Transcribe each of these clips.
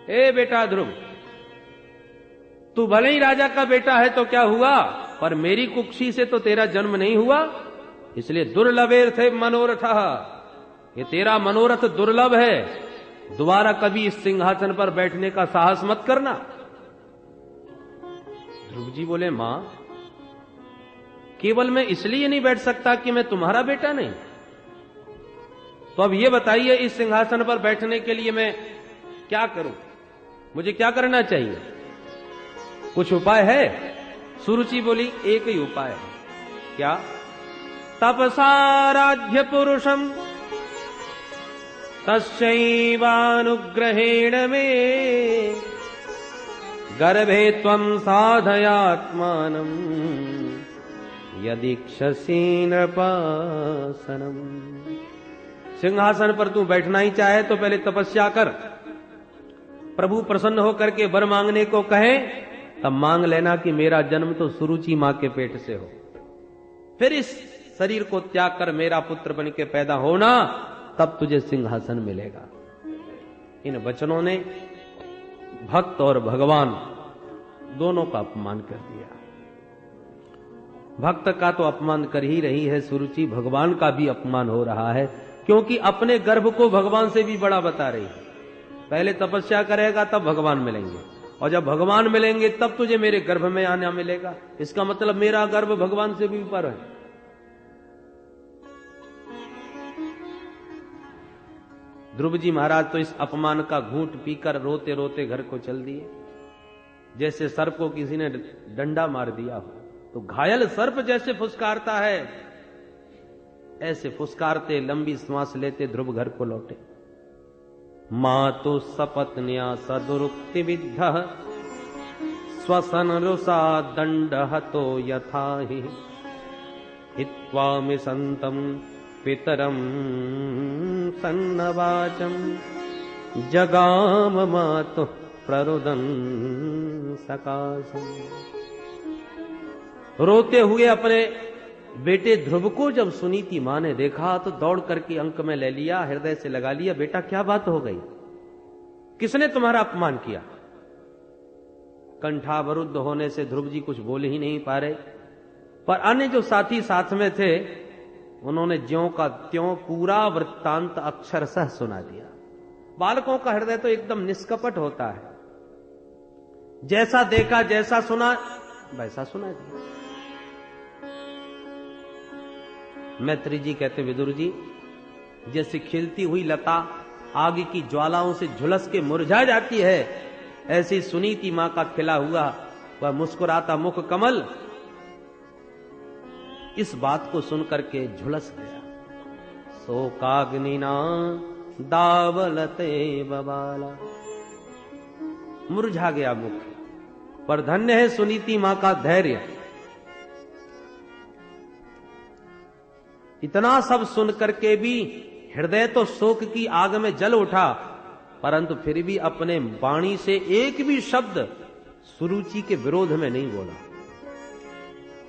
ए बेटा ध्रुव, तू भले ही राजा का बेटा है तो क्या हुआ, पर मेरी कुक्षी से तो तेरा जन्म नहीं हुआ, इसलिए दुर्लभेर थे मनोरथ, ये तेरा मनोरथ दुर्लभ है, दोबारा कभी इस सिंहासन पर बैठने का साहस मत करना। ध्रुव जी बोले, मां, केवल मैं इसलिए नहीं बैठ सकता कि मैं तुम्हारा बेटा नहीं, तो अब ये बताइए इस सिंहासन पर बैठने के लिए मैं क्या करूं, मुझे क्या करना चाहिए, कुछ उपाय है? सुरुचि बोली, एक ही उपाय है। क्या? तपसाराध्य पुरुषम तस्यैवानुग्रहेण मे गर्भे त्वं साधयात्मानं यदीक्षसि नृपासनम्। सिंहासन पर तू बैठना ही चाहे तो पहले तपस्या कर, प्रभु प्रसन्न होकर के वर मांगने को कहे तब मांग लेना कि मेरा जन्म तो सुरुचि मां के पेट से हो, फिर इस शरीर को त्याग कर मेरा पुत्र बन के पैदा होना, तब तुझे सिंहासन मिलेगा। इन वचनों ने भक्त और भगवान दोनों का अपमान कर दिया। भक्त का तो अपमान कर ही रही है सुरुचि, भगवान का भी अपमान हो रहा है, क्योंकि अपने गर्भ को भगवान से भी बड़ा बता रही है। पहले तपस्या करेगा तब भगवान मिलेंगे, और जब भगवान मिलेंगे तब तुझे मेरे गर्भ में आना मिलेगा, इसका मतलब मेरा गर्भ भगवान से भी ऊपर है। ध्रुव जी महाराज तो इस अपमान का घूंट पीकर रोते रोते घर को चल दिए, जैसे सर्प को किसी ने डंडा मार दिया हो, तो घायल सर्प जैसे फुसकारता है, ऐसे फुसकारते लंबी श्वास लेते ध्रुव घर को लौटे। मातु सपत्न्या सदुरुक्ति विद्ध स्वसन रुषा दंड हतो यथा हि हित्वामि संतम पितरम सन्नवाचम जगाम मातु प्ररुदन सकाशम। रोते हुए अपने बेटे ध्रुव को जब सुनीति मां ने देखा तो दौड़ करके अंक में ले लिया, हृदय से लगा लिया, बेटा क्या बात हो गई, किसने तुम्हारा अपमान किया? कंठावरुद्ध होने से ध्रुव जी कुछ बोल ही नहीं पा रहे, पर अन्य जो साथी साथ में थे उन्होंने ज्यों का त्यों पूरा वृत्तांत अक्षरशः सुना दिया। बालकों का हृदय तो एकदम निष्कपट होता है, जैसा देखा जैसा सुना वैसा सुना दिया। मैत्री जी कहते, विदुर जी, जैसे खिलती हुई लता आग की ज्वालाओं से झुलस के मुरझा जाती है, ऐसी सुनीति मां का खिला हुआ वह मुस्कुराता मुख कमल इस बात को सुनकर के झुलस गया। शोकाग्निना दावलते बबाला, मुरझा गया मुख, पर धन्य है सुनीति मां का धैर्य। इतना सब सुन करके भी हृदय तो शोक की आग में जल उठा, परंतु फिर भी अपने वाणी से एक भी शब्द सुरुचि के विरोध में नहीं बोला,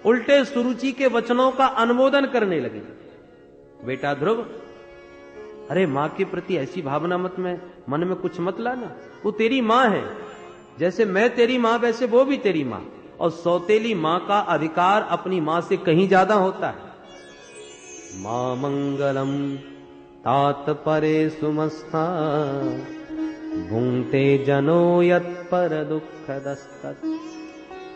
उल्टे सुरुचि के वचनों का अनुमोदन करने लगे। बेटा ध्रुव, अरे मां के प्रति ऐसी भावना मत में मन में कुछ मत लाना, वो तेरी मां है, जैसे मैं तेरी मां वैसे वो भी तेरी मां, और सौतेली मां का अधिकार अपनी मां से कहीं ज्यादा होता है। मां मंगलम तात परे सुमस्था भुंक्ते जनो यत पर दुख दस्तक।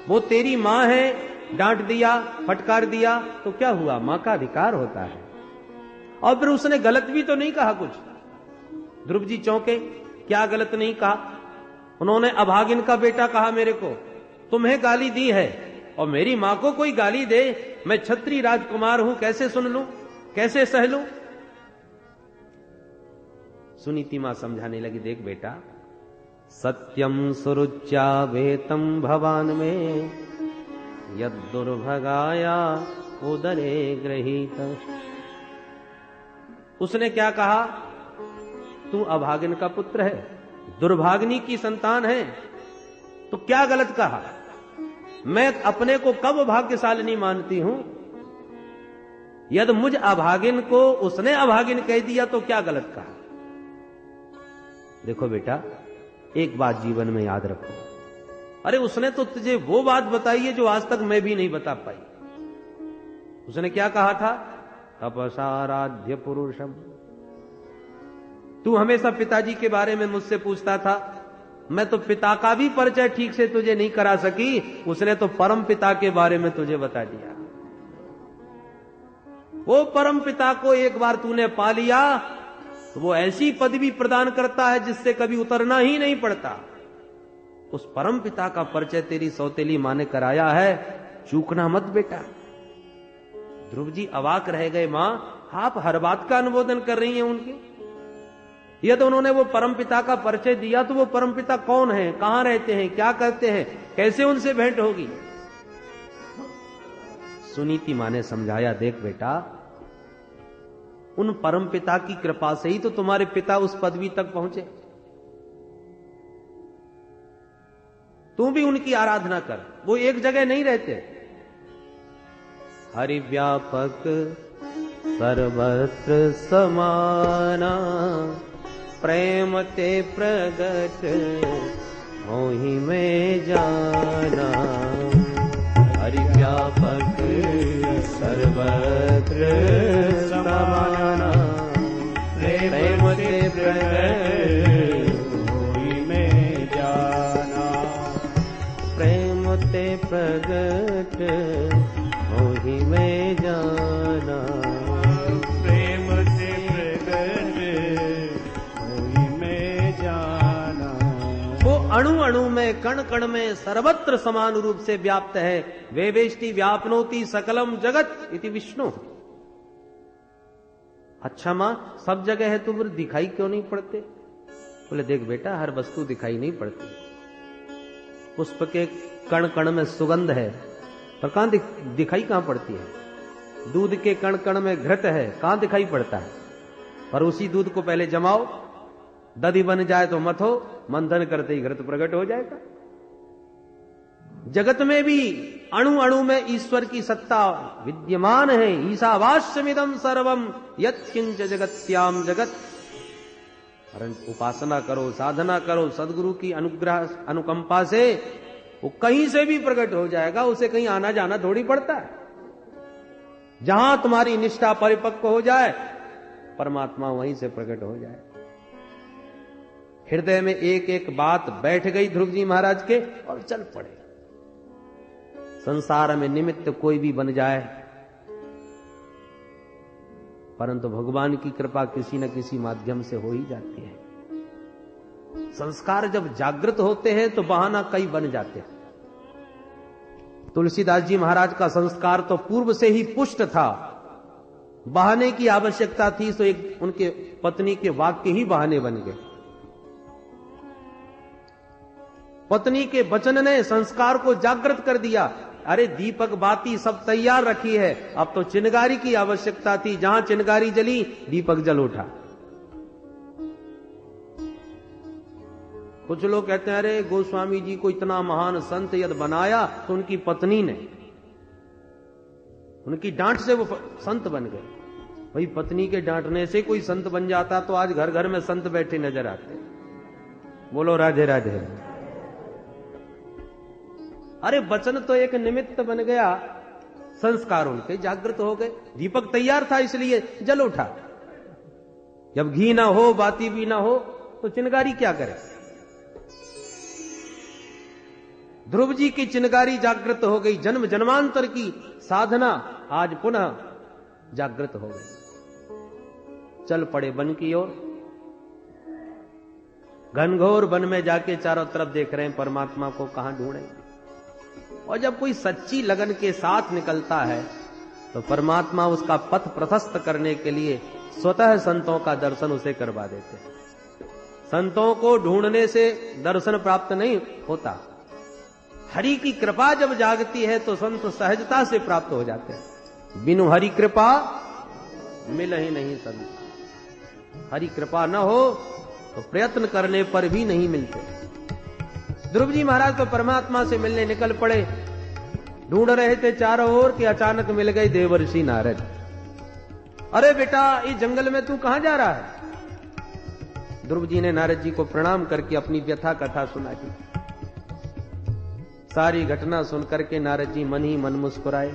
वो तेरी मां है, डांट दिया फटकार दिया तो क्या हुआ, मां का अधिकार होता है। और फिर उसने गलत भी तो नहीं कहा कुछ। ध्रुव जी चौंके, क्या गलत नहीं कहा? उन्होंने अभागिन का बेटा कहा मेरे को, तुम्हें गाली दी है, और मेरी मां को कोई गाली दे, मैं क्षत्रिय राजकुमार हूं, कैसे सुन लूं, कैसे सह लूं? सुनीति मां समझाने लगी, देख बेटा, सत्यम सुरुच्या वेतम भवान में यद दुर्भगाया उदरे गृहीत। उसने क्या कहा, तू अभागिन का पुत्र है, दुर्भागिनी की संतान है, तो क्या गलत कहा? मैं अपने को कब भाग्यशालिनी मानती हूं? यदि मुझ अभागिन को उसने अभागिन कह दिया तो क्या गलत कहा? देखो बेटा, एक बात जीवन में याद रखो। अरे उसने तो तुझे वो बात बताई है जो आज तक मैं भी नहीं बता पाई। उसने क्या कहा था? तपसाराध्य पुरुषम। तू हमेशा पिताजी के बारे में मुझसे पूछता था, मैं तो पिता का भी परिचय ठीक से तुझे नहीं करा सकी, उसने तो परम पिता के बारे में तुझे बता दिया। वो परम पिता को एक बार तूने पा लिया तो वो ऐसी पदवी प्रदान करता है जिससे कभी उतरना ही नहीं पड़ता। उस परम पिता का परिचय तेरी सौतेली मां ने कराया है, चूकना मत बेटा। ध्रुव जी अवाक रह गए। मां, आप हर बात का अनुमोदन कर रही हैं उनके? यदि तो उन्होंने वो परम पिता का परिचय दिया तो वो परम पिता कौन है, कहां रहते हैं, क्या करते हैं, कैसे उनसे भेंट होगी? सुनीति मां ने समझाया, देख बेटा, उन परम पिता की कृपा से ही तो तुम्हारे पिता उस पदवी तक पहुंचे। तू भी उनकी आराधना कर। वो एक जगह नहीं रहते। हरि व्यापक सर्वत्र समाना, प्रेम ते प्रगट मोहि में जाना। हरि व्यापक सर्वत्र समाना, प्रेम ते प्रगट मोहि में जाना। प्रेम ते प्रगट मोहि में जाना। प्रेम ते प्रगट मोहि में जाना। वो अणु अणु में, कण कण में, सर्वत्र समान रूप से व्याप्त है। वेवेष्टि व्यापनोति सकलम जगत इति विष्णु। अच्छा मां, सब जगह है तो फिर दिखाई क्यों नहीं पड़ते? बोले देख बेटा, हर वस्तु दिखाई नहीं पड़ती। पुष्प के कण कण में सुगंध है पर कहां दिखाई कहां पड़ती है? दूध के कण कण में घृत है, कहां दिखाई पड़ता है? पर उसी दूध को पहले जमाओ, दधी बन जाए तो मथो, मंथन करते ही घृत प्रकट हो जाएगा। जगत में भी अणु अणु में ईश्वर की सत्ता विद्यमान है। ईशावास्यमिदं सर्वम यत्किंच जगत्याम जगत। परंतु उपासना करो, साधना करो, सदगुरु की अनुग्रह अनुकंपा से वो कहीं से भी प्रकट हो जाएगा। उसे कहीं आना जाना थोड़ी पड़ता है। जहां तुम्हारी निष्ठा परिपक्व हो जाए, परमात्मा वहीं से प्रकट हो जाए। हृदय में एक एक बात बैठ गई ध्रुव जी महाराज के और चल पड़े। संसार में निमित्त कोई भी बन जाए, परंतु भगवान की कृपा किसी न किसी माध्यम से हो ही जाती है। संस्कार जब जागृत होते हैं तो बहाना कई बन जाते हैं। तुलसीदास जी महाराज का संस्कार तो पूर्व से ही पुष्ट था। बहाने की आवश्यकता थी तो एक उनके पत्नी के वाक्य ही बहाने बन गए। पत्नी के वचन ने संस्कार को जागृत कर दिया। अरे दीपक बाती सब तैयार रखी है, अब तो चिनगारी की आवश्यकता थी। जहां चिनगारी जली, दीपक जल उठा। कुछ लोग कहते हैं अरे गोस्वामी जी को इतना महान संत यदि बनाया तो उनकी पत्नी ने, उनकी डांट से वो संत बन गए। भाई पत्नी के डांटने से कोई संत बन जाता तो आज घर घर में संत बैठे नजर आते। बोलो राधे राधे। अरे वचन तो एक निमित्त बन गया, संस्कार उनके जागृत हो गए। दीपक तैयार था इसलिए जल उठा। जब घी ना हो, बाती भी ना हो तो चिनगारी क्या करे? ध्रुव जी की चिनगारी जागृत हो गई। जन्म जन्मांतर की साधना आज पुनः जागृत हो गई। चल पड़े वन की ओर। घनघोर वन में जाके चारों तरफ देख रहे हैं परमात्मा को कहां ढूंढे। और जब कोई सच्ची लगन के साथ निकलता है तो परमात्मा उसका पथ प्रशस्त करने के लिए स्वतः संतों का दर्शन उसे करवा देते हैं। संतों को ढूंढने से दर्शन प्राप्त नहीं होता। हरि की कृपा जब जागती है तो संत सहजता से प्राप्त हो जाते हैं। बिनु हरि कृपा मिल ही नहीं संत। हरि कृपा न हो तो प्रयत्न करने पर भी नहीं मिलते। ध्रुव जी महाराज तो परमात्मा से मिलने निकल पड़े। ढूंढ रहे थे चारों ओर कि अचानक मिल गए देवर्षि नारद। अरे बेटा, इस जंगल में तू कहां जा रहा है? ध्रुव जी ने नारद जी को प्रणाम करके अपनी व्यथा कथा सुनाई। सारी घटना सुनकर के नारद जी मन ही मन मुस्कुराए।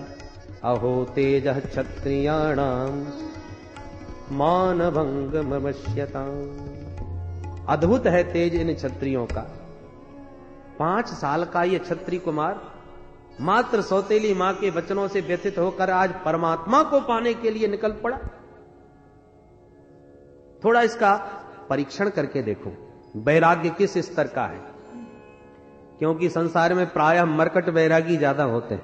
अहो तेज क्षत्रियाणाम मानभंगमवश्यताम। अद्भुत है तेज इन क्षत्रियों का। 5 साल का ये क्षत्रिय कुमार मात्र सौतेली मां के वचनों से व्यथित होकर आज परमात्मा को पाने के लिए निकल पड़ा। थोड़ा इसका परीक्षण करके देखो वैराग्य किस स्तर का है, क्योंकि संसार में प्रायः मरकट वैरागी ज्यादा होते हैं।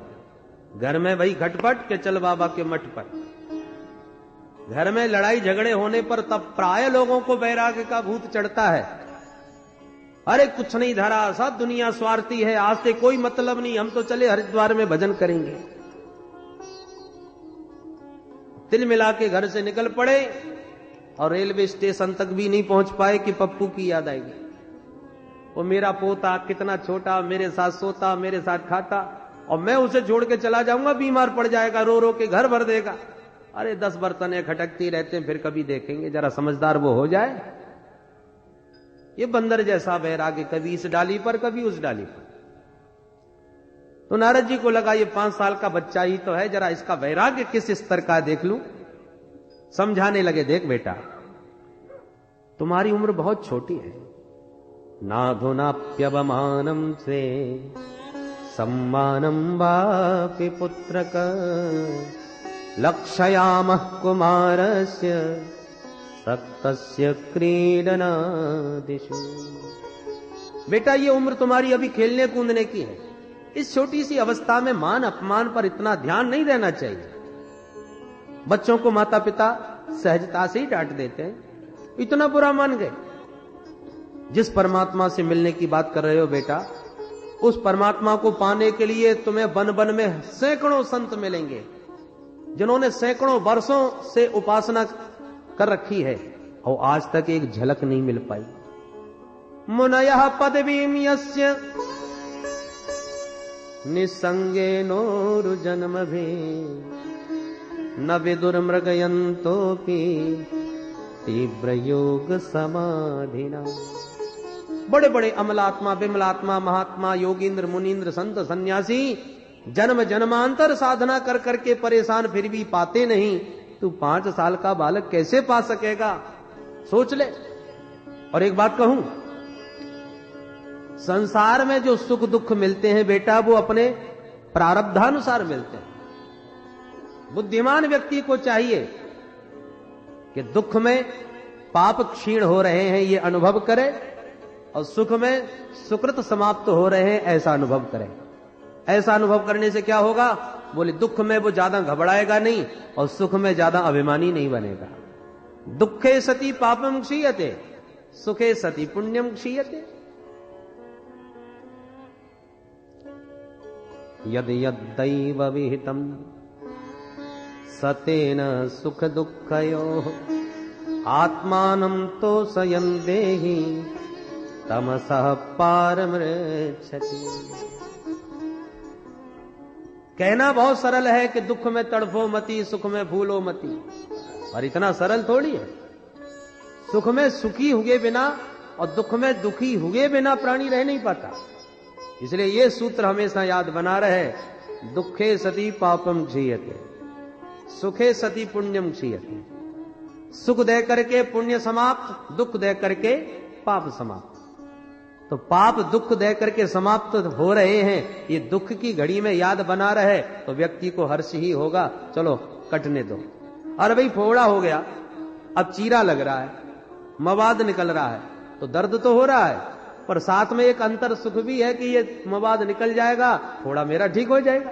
घर में भाई खटपट के चल बाबा के मठ पर, घर में लड़ाई झगड़े होने पर तब प्राय लोगों को वैराग्य का भूत चढ़ता है। अरे कुछ नहीं धरा, सब दुनिया स्वार्थी है, आज से कोई मतलब नहीं, हम तो चले हरिद्वार में भजन करेंगे। तिल मिला के घर से निकल पड़े और रेलवे स्टेशन तक भी नहीं पहुंच पाए कि पप्पू की याद आएगी। वो मेरा पोता कितना छोटा, मेरे साथ सोता, मेरे साथ खाता, और मैं उसे छोड़ के चला जाऊंगा, बीमार पड़ जाएगा, रो रो के घर भर देगा। अरे 10 बर्तनें खटकती रहते हैं, फिर कभी देखेंगे, जरा समझदार वो हो जाए। ये बंदर जैसा वैराग्य, कभी इस डाली पर कभी उस डाली पर। तो नारद जी को लगा ये 5 साल का बच्चा ही तो है, जरा इसका वैराग्य किस स्तर का देख लूं। समझाने लगे, देख बेटा तुम्हारी उम्र बहुत छोटी है, नाधुनाप्यवमानम से सम्मानम वापि पुत्रक लक्षयामः कुमारस्य सक्तस्य क्रीडनादिषु। बेटा ये उम्र तुम्हारी अभी खेलने कूदने की है, इस छोटी सी अवस्था में मान अपमान पर इतना ध्यान नहीं देना चाहिए। बच्चों को माता पिता सहजता से ही डांट देते हैं, इतना बुरा मान गए। जिस परमात्मा से मिलने की बात कर रहे हो बेटा, उस परमात्मा को पाने के लिए तुम्हें वन वन में सैकड़ों संत मिलेंगे, जिन्होंने सैकड़ों वर्षों से उपासना कर रखी है और आज तक एक झलक नहीं मिल पाई। मुनयः पदवीं यस्य निसंगेनोरुजन्मभि न विदुर्मृगयन्तोऽपि तीव्र योग समाधिना। बड़े बड़े अमलात्मा, विमलात्मा, महात्मा, योगींद्र, मुनींद्र, संत, सन्यासी जन्म जन्मांतर साधना कर करके परेशान, फिर भी पाते नहीं। तू 5 साल का बालक कैसे पा सकेगा, सोच ले। और एक बात कहूं, संसार में जो सुख दुख मिलते हैं बेटा, वो अपने प्रारब्धानुसार मिलते हैं। बुद्धिमान व्यक्ति को चाहिए कि दुख में पाप क्षीण हो रहे हैं ये अनुभव करे, और सुख में सुकृत समाप्त हो रहे हैं ऐसा अनुभव करें। ऐसा अनुभव करने से क्या होगा, बोले दुख में वो ज्यादा घबराएगा नहीं और सुख में ज्यादा अभिमानी नहीं बनेगा। दुखे सति पापम क्षीयते, सुखे सति पुण्यम क्षीयते। यद यद्दैव विहितम सतेन सुख दुःखयोः आत्मानं तोषयन् देहि तमसः पारमृच्छति। कहना बहुत सरल है कि दुख में तड़फो मती, सुख में भूलो मती, और इतना सरल थोड़ी है। सुख में सुखी हुए बिना और दुख में दुखी हुए बिना प्राणी रह नहीं पाता। इसलिए यह सूत्र हमेशा याद बना रहे, दुखे सति पापम क्षीयते, सुखे सति पुण्यम क्षीयते। सुख दे करके पुण्य समाप्त, दुख दे करके पाप समाप्त। तो पाप दुख दे करके समाप्त हो रहे हैं, ये दुख की घड़ी में याद बना रहे तो व्यक्ति को हर्ष ही होगा। चलो कटने दो। अरे भाई फोड़ा हो गया, अब चीरा लग रहा है, मवाद निकल रहा है, तो दर्द तो हो रहा है, पर साथ में एक अंतर सुख भी है कि ये मवाद निकल जाएगा, थोड़ा मेरा ठीक हो जाएगा।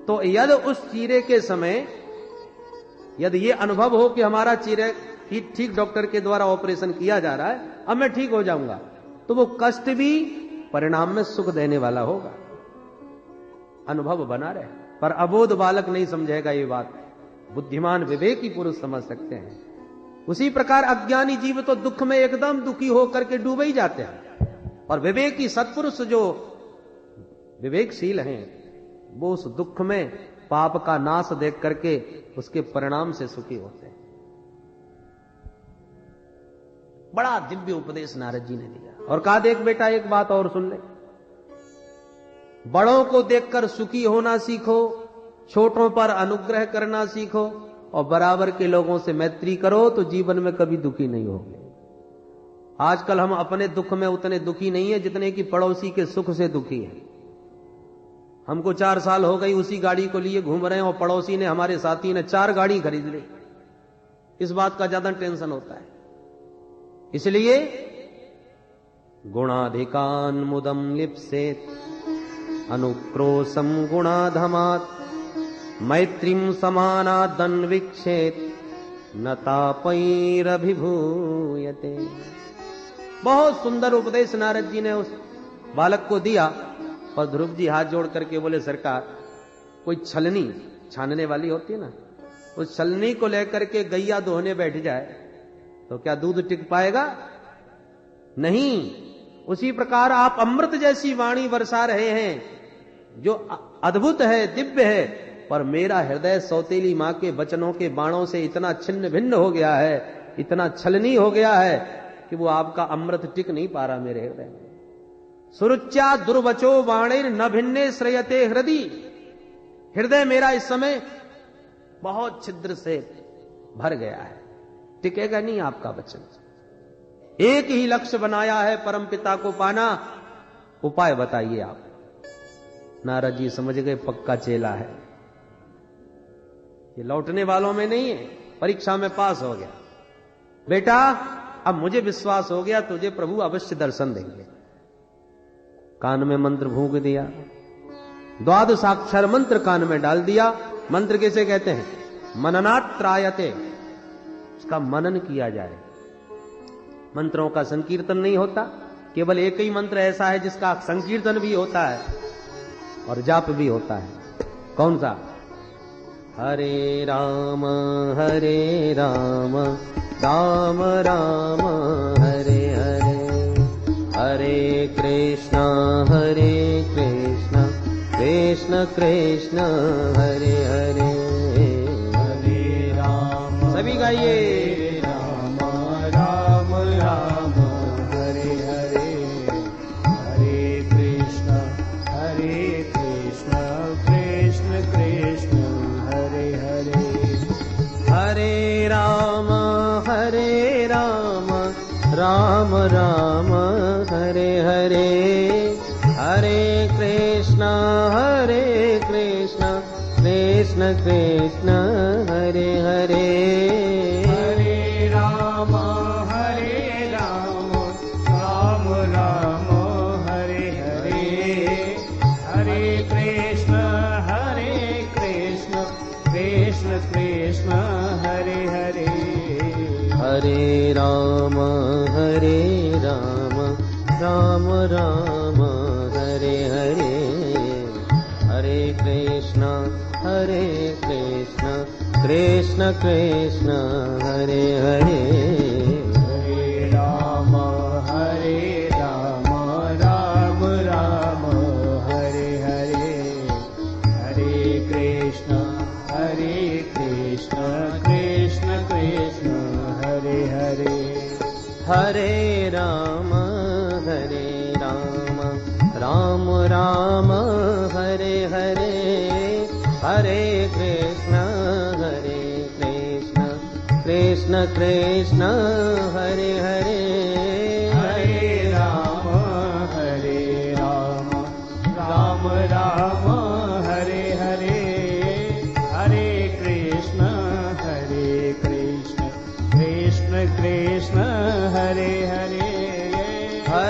तो यदि उस चीरे के समय यदि ये अनुभव हो कि हमारा चीरे ठीक डॉक्टर के द्वारा ऑपरेशन किया जा रहा है, अब मैं ठीक हो जाऊंगा, तो वो कष्ट भी परिणाम में सुख देने वाला होगा। अनुभव बना रहे, पर अबोध बालक नहीं समझेगा ये बात, बुद्धिमान विवेकी पुरुष समझ सकते हैं। उसी प्रकार अज्ञानी जीव तो दुख में एकदम दुखी होकर के डूबे ही जाते हैं, और विवेकी सत्पुरुष जो विवेकशील हैं वो उस दुख में पाप का नाश देख करके उसके परिणाम से सुखी होते हैं। बड़ा दिव्य उपदेश नारद जी ने दिया और कहा, देख बेटा एक बात और सुन ले, बड़ों को देखकर सुखी होना सीखो, छोटों पर अनुग्रह करना सीखो और बराबर के लोगों से मैत्री करो तो जीवन में कभी दुखी नहीं होगे। आजकल हम अपने दुख में उतने दुखी नहीं है जितने कि पड़ोसी के सुख से दुखी है। हमको 4 साल हो गई उसी गाड़ी को लिए घूम रहे हैं और पड़ोसी ने, हमारे साथी ने 4 गाड़ी खरीद ली। इस बात का ज्यादा टेंशन होता है। इसलिए गुणाधिकान मुदम लिप्सेत अनुक्रोशम गुणाधमात मैत्रीम समानादन्विक्षेत न तापैरभिभूयते। बहुत सुंदर उपदेश नारद जी ने उस बालक को दिया। और ध्रुव जी हाथ जोड़ करके बोले, सरकार, कोई छलनी छानने वाली होती है ना, उस छलनी को लेकर के गैया दोहने बैठ जाए तो क्या दूध टिक पाएगा? नहीं। उसी प्रकार आप अमृत जैसी वाणी बरसा रहे हैं जो अद्भुत है, दिव्य है, पर मेरा हृदय सौतेली मां के वचनों के बाणों से इतना छिन्न भिन्न हो गया है, इतना छलनी हो गया है कि वो आपका अमृत टिक नहीं पा रहा मेरे हृदय में। सुरुच्या दुर्वचो वाणिर न भिन्ने श्रेयते हृदय। हृदय मेरा इस समय बहुत छिद्र से भर गया है, टिकेगा नहीं आपका वचन। एक ही लक्ष्य बनाया है, परम पिता को पाना। उपाय बताइए आप। नारद जी समझ गए पक्का चेला है, ये लौटने वालों में नहीं है, परीक्षा में पास हो गया। बेटा अब मुझे विश्वास हो गया, तुझे प्रभु अवश्य दर्शन देंगे। कान में मंत्र फूंक दिया, 12 अक्षर मंत्र कान में डाल दिया। मंत्र कैसे कहते हैं? मननात् त्रायते, उसका मनन किया जाए। मंत्रों का संकीर्तन नहीं होता, केवल एक ही मंत्र ऐसा है जिसका संकीर्तन भी होता है और जाप भी होता है। कौन सा? हरे राम राम राम हरे हरे, हरे कृष्ण कृष्ण कृष्ण हरे हरे, हरे राम। सभी गाइए, राम राम राम हरे हरे, हरे कृष्ण कृष्ण कृष्ण हरे हरे, हरे राम राम राम हरे हरे, हरे कृष्ण कृष्ण कृष्ण हरे हरे, हरे राम राम राम हरे हरे, हरे कृष्ण कृष्ण कृष्ण हरे हरे, हरे राम राम राम हरे हरे, हरे कृष्ण कृष्ण कृष्ण हरे हरे, हरे राम राम राम हरे हरे, हरे कृष्ण कृष्ण कृष्ण हरे हरे, हरे राम राम राम हरे हरे, हरे कृष्ण कृष्ण कृष्ण हरे हरे, हरे राम राम राम हरे हरे, हरे कृष्ण कृष्ण कृष्ण हरे हरे,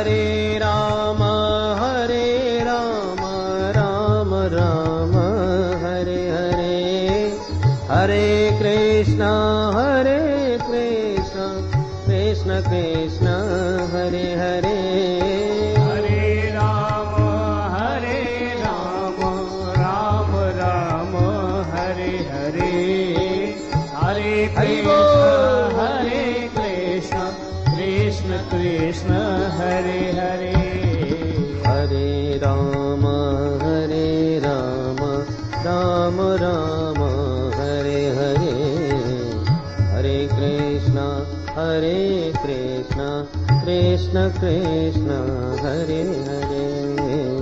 हरे राम राम राम हरे हरे, हरे कृष्ण कृष्ण कृष्ण हरे हरे, हरे राम राम राम हरे हरे, हरे कृष्ण कृष्ण हरे हरे, हरे राम राम राम हरे हरे, हरे कृष्ण कृष्ण कृष्ण हरे हरे,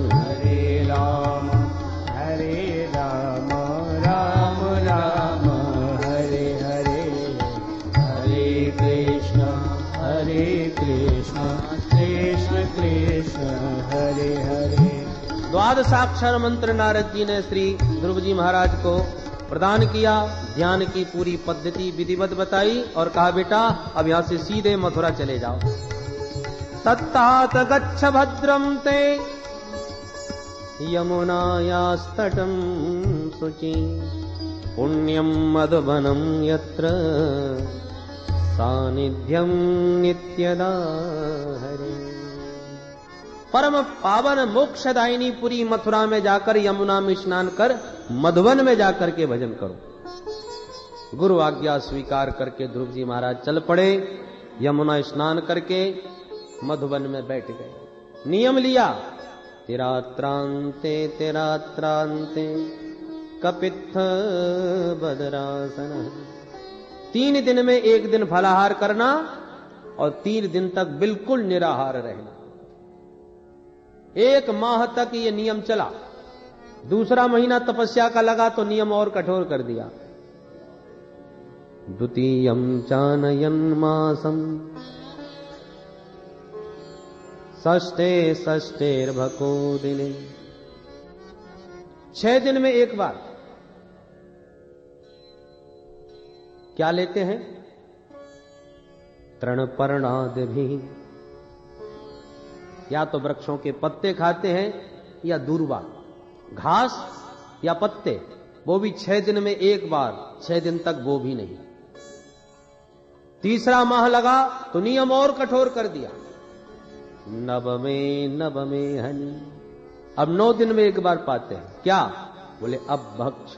हरे राम राम राम हरे हरे, हरे कृष्ण कृष्ण कृष्ण हरे हरे। द्वादशाक्षर मंत्र नारद जी ने श्री ध्रुव जी महाराज को प्रदान किया। ध्यान की पूरी पद्धति विधिवत बताई और कहा बेटा अब यहां से सीधे मथुरा चले जाओ। तत्तात गच्छ भद्रम ते यमुनायास्तटं शुचि, पुण्यं मधुबनं यत्र सानिध्यं नित्यदा हरे। परम पावन मोक्षदायिनी पुरी मथुरा में जाकर यमुना में स्नान कर मधुबन में जाकर के भजन करो। गुरु आज्ञा स्वीकार करके ध्रुव जी महाराज चल पड़े। यमुना स्नान करके मधुबन में बैठ गए। नियम लिया, तिरात्रांते कपित्थ बदरासन। 3 दिन में 1 दिन फलाहार करना और 3 दिन तक बिल्कुल निराहार रहना। 1 माह तक ये नियम चला। दूसरा महीना तपस्या का लगा तो नियम और कठोर कर दिया। द्वितीयं चानयन मासम षष्ठेर्भको दिने। 6 दिन में 1 बार क्या लेते हैं? तृणपर्णादि भी, या तो वृक्षों के पत्ते खाते हैं या दूर्वा, घास या पत्ते, वो भी 6 दिन में 1 बार, 6 दिन तक वो भी नहीं। तीसरा माह लगा तो नियम और कठोर कर दिया। नवमे हनि, अब 9 दिन में 1 बार पाते हैं। क्या? बोले अब भक्ष,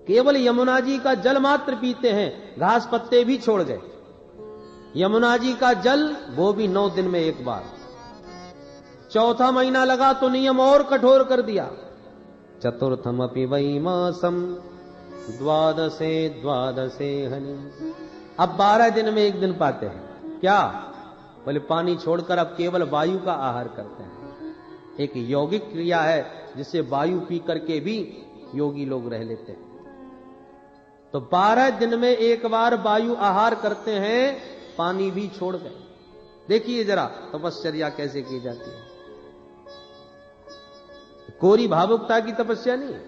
केवल यमुना जी का जल मात्र पीते हैं, घास पत्ते भी छोड़ गए। यमुना जी का जल वो भी 9 दिन में 1 बार। चौथा महीना लगा तो नियम और कठोर कर दिया। चतुर्थम अपि वै मासम द्वादशे हनि, अब 12 दिन में 1 दिन पाते हैं। क्या? बोले पानी छोड़कर अब केवल वायु का आहार करते हैं। एक यौगिक क्रिया है जिससे वायु पी करके भी योगी लोग रह लेते हैं। तो 12 दिन में 1 बार वायु आहार करते हैं, पानी भी छोड़ गए। देखिए जरा तपश्चर्या कैसे की जाती है। कोरी भावुकता की तपस्या नहीं है।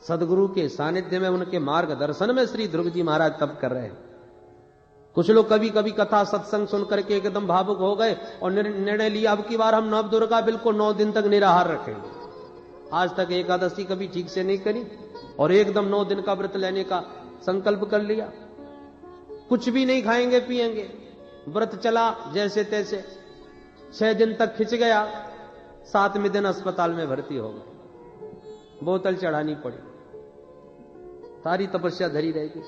सदगुरु के सानिध्य में, उनके मार्गदर्शन में श्री ध्रुव जी महाराज तप कर रहे हैं। कुछ लोग कभी कभी कथा सत्संग सुनकर के एकदम भावुक हो गए और निर्णय लिया अब की बार हम नवदुर्गा बिल्कुल 9 दिन तक निराहार रखेंगे। आज तक एकादशी कभी ठीक से नहीं करी और एकदम 9 दिन का व्रत लेने का संकल्प कर लिया। कुछ भी नहीं खाएंगे पिएंगे, व्रत चला जैसे तैसे। 6 दिन तक खिंच गया, 7वें दिन अस्पताल में भर्ती हो गए, बोतल चढ़ानी पड़ी, सारी तपस्या धरी रहेगी।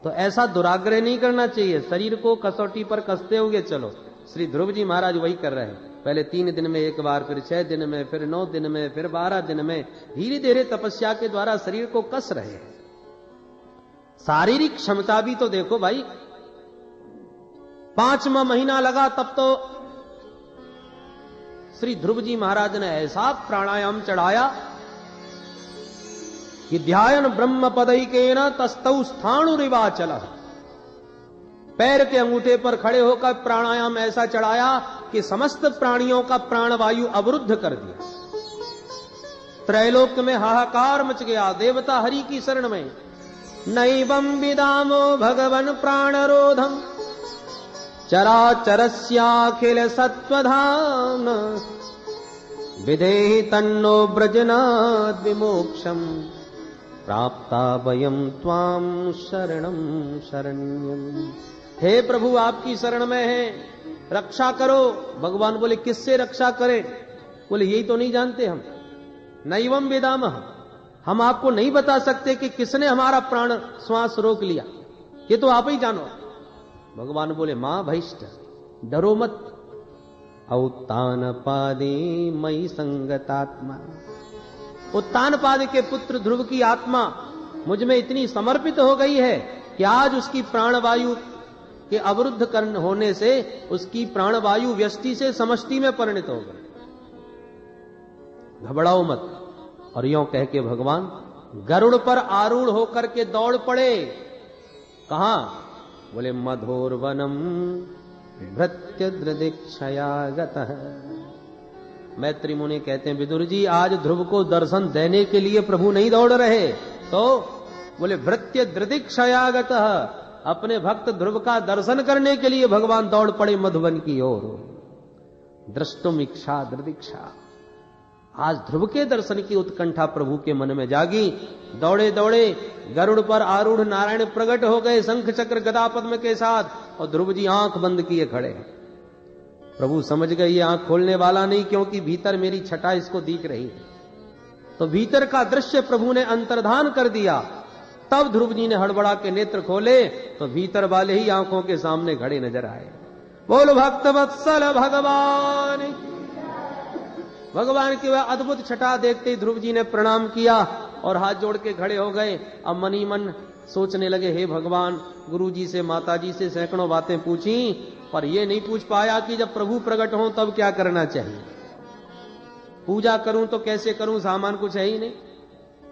तो ऐसा दुराग्रह नहीं करना चाहिए। शरीर को कसौटी पर कसते हुए चलो। श्री ध्रुव जी महाराज वही कर रहे हैं। पहले 3 दिन में 1 बार, फिर 6 दिन में, फिर 9 दिन में, फिर 12 दिन में, धीरे धीरे तपस्या के द्वारा शरीर को कस रहे हैं। शारीरिक क्षमता भी तो देखो भाई। 5वां महीना लगा तब तो श्री ध्रुव जी महाराज ने ऐसा प्राणायाम चढ़ाया कि ध्यान ब्रह्म पदैकेन तस्तौ स्थाणुरिवाचल। पैर के अंगूठे पर खड़े होकर प्राणायाम ऐसा चढ़ाया कि समस्त प्राणियों का प्राणवायु अवरुद्ध कर दिया। त्रैलोक में हाहाकार मच गया। देवता हरि की शरण में। नैवं विदामो भगवन् प्राणरोधम चराचरस्याखिल सत्वधाम विधेहि तन्नो ब्रजनाद् विमोक्षम प्राप्ता वयम त्वाम शरणम शरण्यम। हे प्रभु आपकी शरण में है, रक्षा करो। भगवान बोले किससे रक्षा करें? बोले यही तो नहीं जानते हम। नैवं वेदामः, हम आपको नहीं बता सकते कि किसने हमारा प्राण श्वास रोक लिया, ये तो आप ही जानो। भगवान बोले मां भैष्ट, डरो मत। औत्तानपादे मयि संगतात्मा, उत्तानपाद के पुत्र ध्रुव की आत्मा मुझ में इतनी समर्पित हो गई है कि आज उसकी प्राणवायु कि अवरुद्ध कर्ण होने से उसकी प्राणवायु व्यष्टि से समष्टि में परिणत हो गई। घबराओ मत। और यों कह के भगवान गरुड़ पर आरूढ़ होकर के दौड़ पड़े। कहां? बोले मधोर वनम भृत्यद्रदिक्षयागतः। मैत्री मुनि कहते हैं विदुर जी, आज ध्रुव को दर्शन देने के लिए प्रभु नहीं दौड़ रहे, तो बोले भृत्यद्रदिक्षयागतः, अपने भक्त ध्रुव का दर्शन करने के लिए भगवान दौड़ पड़े मधुवन की ओर। दृष्टुम इच्छा दृदिक्षा। आज ध्रुव के दर्शन की उत्कंठा प्रभु के मन में जागी। दौड़े दौड़े गरुड़ पर आरूढ़ नारायण प्रकट हो गए शंख चक्र गदा पद्म के साथ, और ध्रुव जी आंख बंद किए खड़े हैं। प्रभु समझ गए ये आंख खोलने वाला नहीं, क्योंकि भीतर मेरी छटा इसको दिख रही है। तो भीतर का दृश्य प्रभु ने अंतर्धान कर दिया। तब ध्रुव जी ने हड़बड़ा के नेत्र खोले तो भीतर वाले ही आंखों के सामने खड़े नजर आए। बोल भक्त वत्सल भगवान। भगवान की वह अद्भुत छटा देखते ही ध्रुव जी ने प्रणाम किया और हाथ जोड़ के खड़े हो गए। अब मनी मन सोचने लगे, हे भगवान, गुरु जी से माता जी से सैकड़ों बातें पूछी, पर यह नहीं पूछ पाया कि जब प्रभु प्रकट हो तब क्या करना चाहिए। पूजा करूं तो कैसे करूं, सामान कुछ है ही नहीं।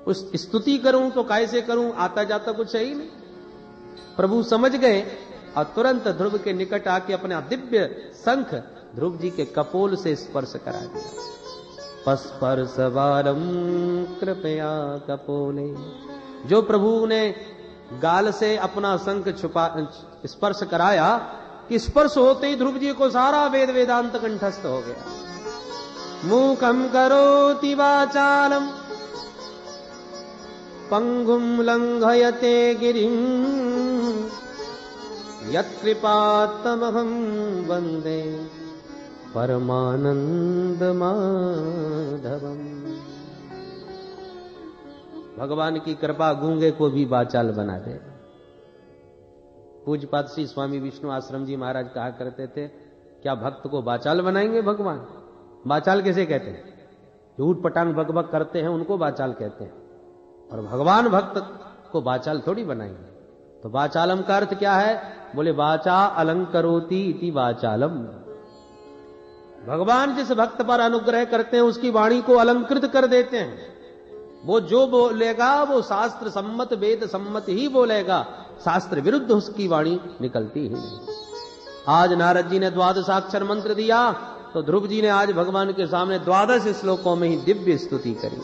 उस स्तुति करूं तो कैसे करूं, आता जाता कुछ है ही नहीं। प्रभु समझ गए और तुरंत ध्रुव के निकट आके अपना दिव्य शंख ध्रुव जी के कपोल से स्पर्श करा दिया। स्पर्शवारम कृपया कपोले। जो प्रभु ने गाल से अपना शंख स्पर्श कराया कि स्पर्श होते ही ध्रुव जी को सारा वेद वेदांत कंठस्थ हो गया। मूकम करोति वाचालम पंगुम लंघयते गिरिम यत्कृपात्तमहं वंदे परमानंद माधवम। भगवान की कृपा गूंगे को भी वाचाल बना दे। पूज्यपाद श्री स्वामी विष्णु आश्रम जी महाराज कहा करते थे, क्या भक्त को वाचाल बनाएंगे भगवान? वाचाल किसे कहते हैं? झूठ पटांग बकबक करते हैं उनको वाचाल कहते हैं, और भगवान भक्त को वाचाल थोड़ी बनाएंगे। तो वाचालम का अर्थ क्या है? बोले वाचा अलंकरोति इति वाचालम। भगवान जिस भक्त पर अनुग्रह करते हैं उसकी वाणी को अलंकृत कर देते हैं। वो जो बोलेगा वो शास्त्र सम्मत वेद सम्मत ही बोलेगा, शास्त्र विरुद्ध उसकी वाणी निकलती ही नहीं। आज नारद जी ने 12 अक्षर मंत्र दिया, तो ध्रुव जी ने आज भगवान के सामने 12 श्लोकों में ही दिव्य स्तुति करी।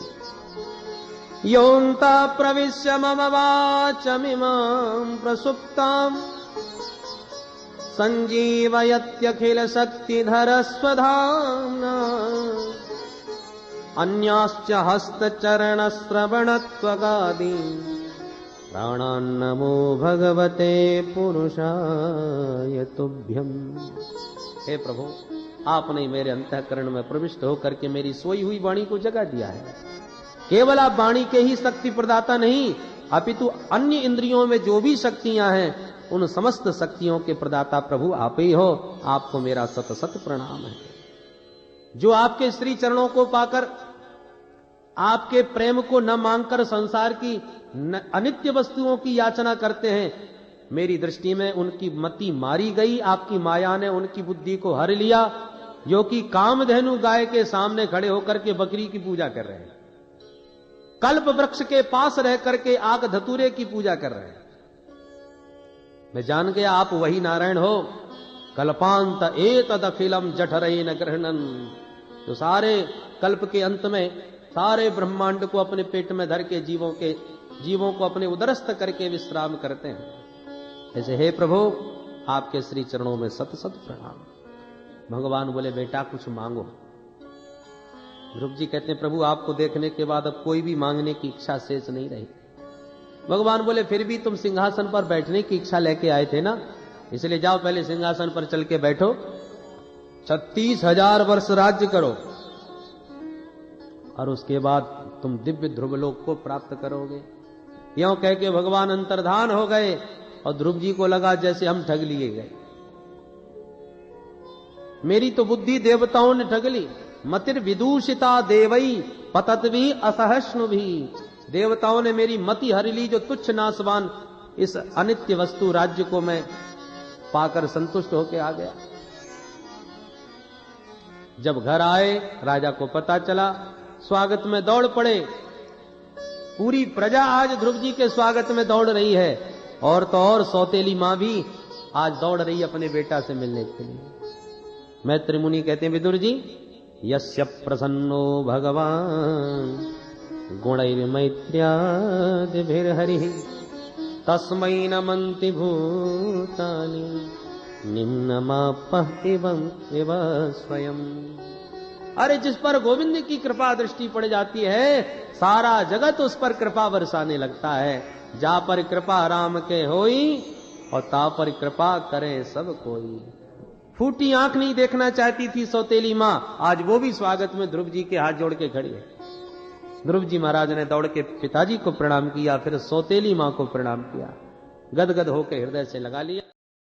योन्ता प्रविश्य मम वाचमिमां प्रसुप्ताम् संजीवयत्यखिल शक्तिधर स्वधाम्ना अन्याश्च हस्तचरण श्रवणत्वगादि प्राणान्नमो भगवते पुरुषाय तुभ्यम्। हे प्रभु, आपने मेरे अंतःकरण में प्रविष्ट होकर के मेरी सोई हुई वाणी को जगा दिया है। केवल आप वाणी के ही शक्ति प्रदाता नहीं, अपितु अन्य इंद्रियों में जो भी शक्तियां हैं उन समस्त शक्तियों के प्रदाता प्रभु आप ही हो। आपको मेरा सत सत प्रणाम है। जो आपके श्री चरणों को पाकर आपके प्रेम को न मांगकर संसार की अनित्य वस्तुओं की याचना करते हैं, मेरी दृष्टि में उनकी मति मारी गई। आपकी माया ने उनकी बुद्धि को हर लिया, जो कि कामधेनु गाय के सामने खड़े होकर के बकरी की पूजा कर रहे हैं, कल्प वृक्ष के पास रह करके आग धतूरे की पूजा कर रहे हैं। मैं जान गया आप वही नारायण हो। कल्पांत एतद अखिलम जठरेन गृह्णन्। तो सारे कल्प के अंत में सारे ब्रह्मांड को अपने पेट में धर के जीवों को अपने उदरस्थ करके विश्राम करते हैं। ऐसे हे प्रभु, आपके श्री चरणों में सत सत प्रणाम। भगवान बोले, बेटा कुछ मांगो। ध्रुव जी कहते हैं, प्रभु आपको देखने के बाद अब कोई भी मांगने की इच्छा शेष नहीं रही। भगवान बोले, फिर भी तुम सिंहासन पर बैठने की इच्छा लेके आए थे ना, इसलिए जाओ पहले सिंहासन पर चल के बैठो, 36,000 वर्ष राज्य करो, और उसके बाद तुम दिव्य ध्रुवलोक को प्राप्त करोगे। यों कह के भगवान अंतर्धान हो गए, और ध्रुव जी को लगा जैसे हम ठग लिए गए। मेरी तो बुद्धि देवताओं ने ठग ली। मतिर विदूषिता देवई पतत्वी असहष्णु भी। देवताओं ने मेरी मति हर ली, जो तुच्छ नासवान इस अनित्य वस्तु राज्य को मैं पाकर संतुष्ट होकर आ गया। जब घर आए, राजा को पता चला, स्वागत में दौड़ पड़े। पूरी प्रजा आज ध्रुव जी के स्वागत में दौड़ रही है, और तो और सौतेली मां भी आज दौड़ रही है अपने बेटा से मिलने के लिए। मैत्री मुनि कहते हैं, विदुर जी, यस्य प्रसन्नो भगवान गुणैर्मैत्र्यादिभिर्हरिः तस्मै नमन्ति भूतानि निम्नमापः इव स्वयं। अरे जिस पर गोविंद की कृपा दृष्टि पड़ जाती है, सारा जगत उस पर कृपा बरसाने लगता है। जा पर कृपा राम के होई, और ता पर कृपा करे सब कोई। फूटी आंख नहीं देखना चाहती थी सौतेली मां, आज वो भी स्वागत में ध्रुव जी के हाथ जोड़ के खड़ी है। ध्रुव जी महाराज ने दौड़ के पिताजी को प्रणाम किया, फिर सौतेली मां को प्रणाम किया, गदगद होकर हृदय से लगा लिया।